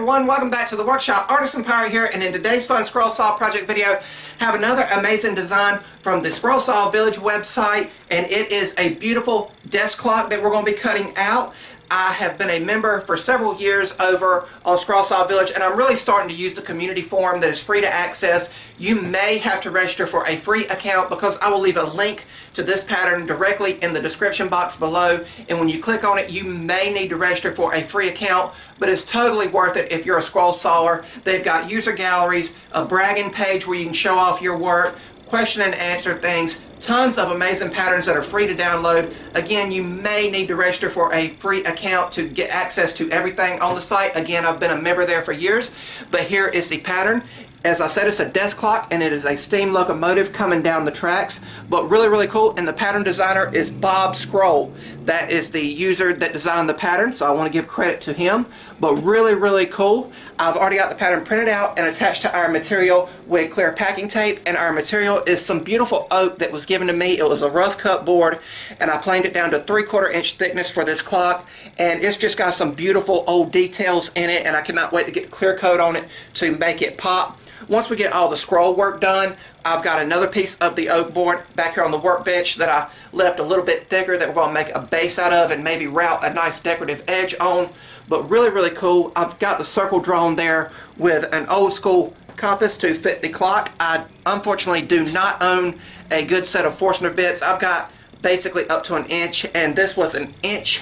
everyone, welcome back to the workshop. Artisan Pirate here, and in today's fun scroll saw project video, have another amazing design from the Scroll Saw Village website, and it is a beautiful desk clock that we're going to be cutting out. I have been a member for several years over on Scroll Saw Village, and I'm really starting to use the community forum that is free to access. You may have to register for a free account because I will leave a link to this pattern directly in the description box below, and when you click on it you may need to register for a free account, but it's totally worth it if you're a scroll sawer. They've got user galleries, a bragging page where you can show off your work, question and answer things, tons of amazing patterns that are free to download. Again, you may need to register for a free account to get access to everything on the site. Again, I've been a member there for years, but here is the pattern. As I said, it's a desk clock, and it is a steam locomotive coming down the tracks, but really cool. And the pattern designer is Bob Scroll. That is the user that designed the pattern, so I want to give credit to him. But really cool. I've already got the pattern printed out and attached to our material with clear packing tape, and our material is some beautiful oak that was given to me. It was a rough cut board, and I planed it down to 3/4 inch thickness for this clock, and it's just got some beautiful old details in it, and I cannot wait to get the clear coat on it to make it pop. Once we get all the scroll work done, I've got another piece of the oak board back here on the workbench that I left a little bit thicker that we're going to make a base out of and maybe route a nice decorative edge on. But really cool. I've got the circle drawn there with an old school compass to fit the clock. I unfortunately do not own a good set of Forstner bits. I've got basically up to 1 inch, and this was 1 1/4 inch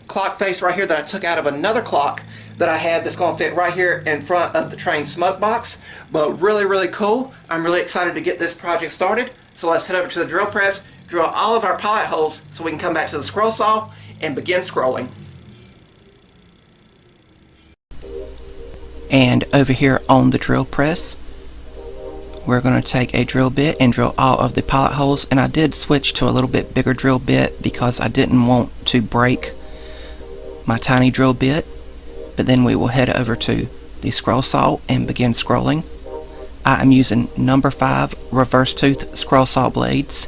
clock face right here that I took out of another clock that I had that's going to fit right here in front of the train smoke box. But really cool. I'm really excited to get this project started. So let's head over to the drill press, drill all of our pilot holes so we can come back to the scroll saw and begin scrolling. And over here on the drill press, we're going to take a drill bit and drill all of the pilot holes. And I did switch to a little bit bigger drill bit because I didn't want to break my tiny drill bit. But then we will head over to the scroll saw and begin scrolling. I am using number 5 reverse tooth scroll saw blades,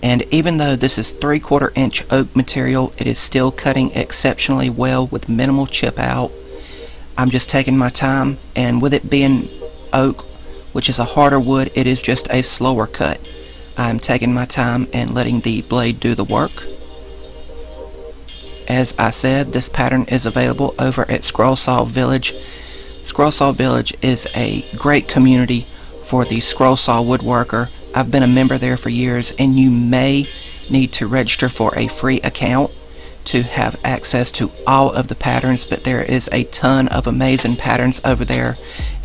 and even though this is 3/4 inch oak material, it is still cutting exceptionally well with minimal chip out. I'm just taking my time, and with it being oak, which is a harder wood, it is just a slower cut. I'm taking my time and letting the blade do the work. As I said, this pattern is available over at Scroll Saw Village. Scroll Saw Village is a great community for the scroll saw woodworker. I've been a member there for years, and you may need to register for a free account to have access to all of the patterns, but there is a ton of amazing patterns over there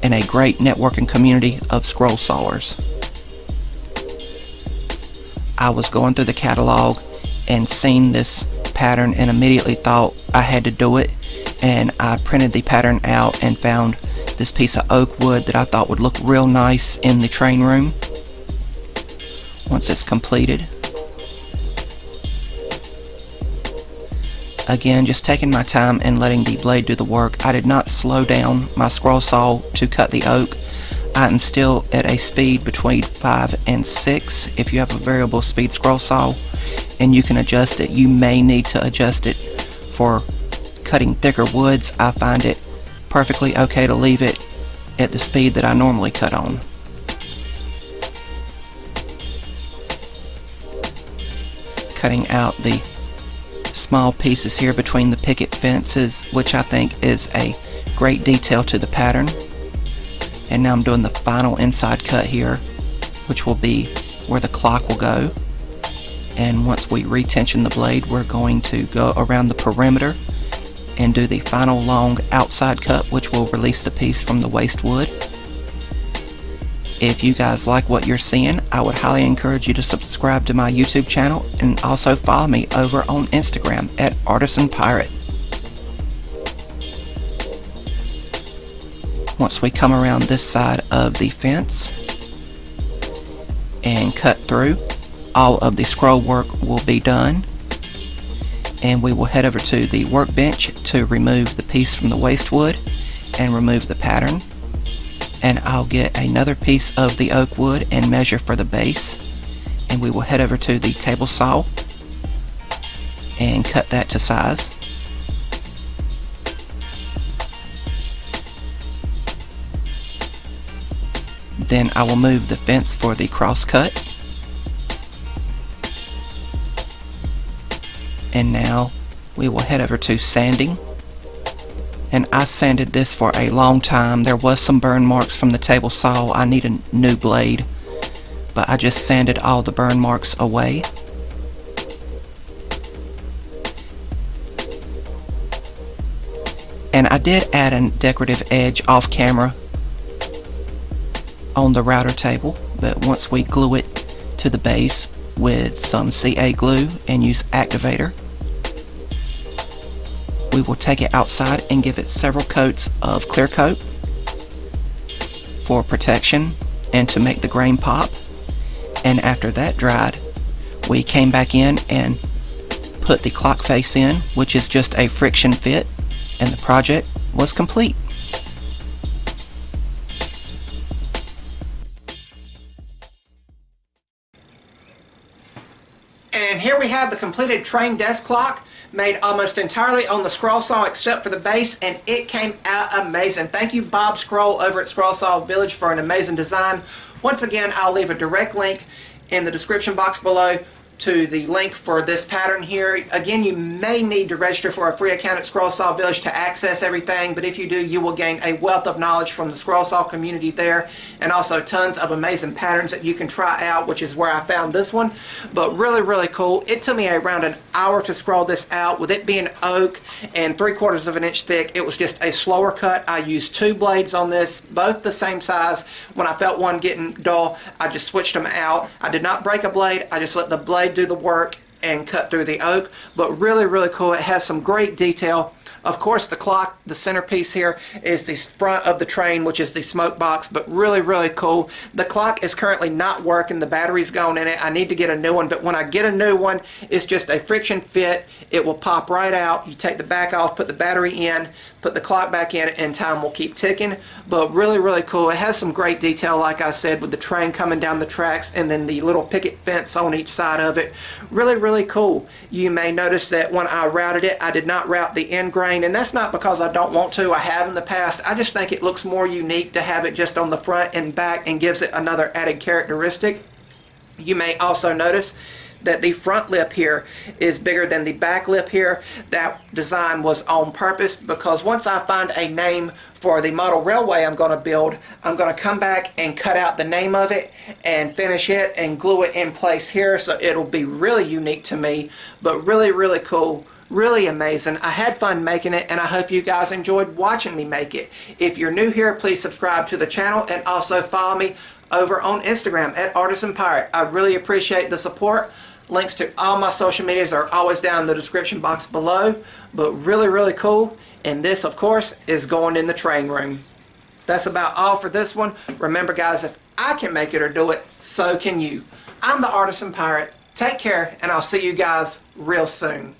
and a great networking community of scroll sawers. I was going through the catalog and seen this pattern and immediately thought I had to do it, and I printed the pattern out and found this piece of oak wood that I thought would look real nice in the train room once it's completed. Again, just taking my time and letting the blade do the work. I did not slow down my scroll saw to cut the oak. I am still at a speed between 5 and 6 if you have a variable speed scroll saw, and you can adjust it. You may need to adjust it for cutting thicker woods. I find it perfectly okay to leave it at the speed that I normally cut on. Cutting out the small pieces here between the picket fences, which I think is a great detail to the pattern. And now I'm doing the final inside cut here, which will be where the clock will go. And once we retension the blade, we're going to go around the perimeter and do the final long outside cut, which will release the piece from the waste wood. If you guys like what you're seeing, I would highly encourage you to subscribe to my YouTube channel and also follow me over on Instagram at Artisan Pirate. Once we come around this side of the fence and cut through, all of the scroll work will be done, and we will head over to the workbench to remove the piece from the waste wood and remove the pattern. And I'll get another piece of the oak wood and measure for the base, and we will head over to the table saw and cut that to size. Then I will move the fence for the cross cut. And now we will head over to sanding. And I sanded this for a long time. There was some burn marks from the table saw. I need a new blade, but I just sanded all the burn marks away. And I did add a decorative edge off camera on the router table, but once we glue it to the base with some CA glue and use activator, we will take it outside and give it several coats of clear coat for protection and to make the grain pop. And after that dried, we came back in and put the clock face in, which is just a friction fit, and the project was complete. And here we have the completed train desk clock, made almost entirely on the scroll saw except for the base, and it came out amazing. Thank you, Bob Scroll over at Scroll Saw Village, for an amazing design. Once again, I'll leave a direct link in the description box below to the link for this pattern here. Again, you may need to register for a free account at Scroll Saw Village to access everything, but if you do, you will gain a wealth of knowledge from the Scroll Saw community there, and also tons of amazing patterns that you can try out, which is where I found this one. But really, really cool. It took me around an hour to scroll this out. With it being oak and 3/4 of an inch thick, it was just a slower cut. I used 2 blades on this, both the same size. When I felt one getting dull, I just switched them out. I did not break a blade. I just let the blade do the work and cut through the oak. But really, really cool. It has some great detail. Of course, the clock, the centerpiece here, is the front of the train, which is the smoke box, but really, really cool. The clock is currently not working. The battery's gone in it. I need to get a new one, but when I get a new one, it's just a friction fit. It will pop right out. You take the back off, put the battery in, put the clock back in, and time will keep ticking. But really, really cool. It has some great detail, like I said, with the train coming down the tracks and then the little picket fence on each side of it. Really, really cool. You may notice that when I routed it, I did not route the end grain, and that's not because I don't want to. I have in the past. I just think it looks more unique to have it just on the front and back and gives it another added characteristic. You may also notice that the front lip here is bigger than the back lip here. That design was on purpose because once I find a name for the model railway I'm going to build, I'm going to come back and cut out the name of it and finish it and glue it in place here, so it'll be really unique to me, but really, really cool. Really amazing. I had fun making it, and I hope you guys enjoyed watching me make it. If you're new here, please subscribe to the channel and also follow me over on Instagram at Artisan Pirate. I really appreciate the support. Links to all my social medias are always down in the description box below. But really, really cool. And this, of course, is going in the train room. That's about all for this one. Remember, guys, if I can make it or do it, so can you. I'm the Artisan Pirate. Take care, and I'll see you guys real soon.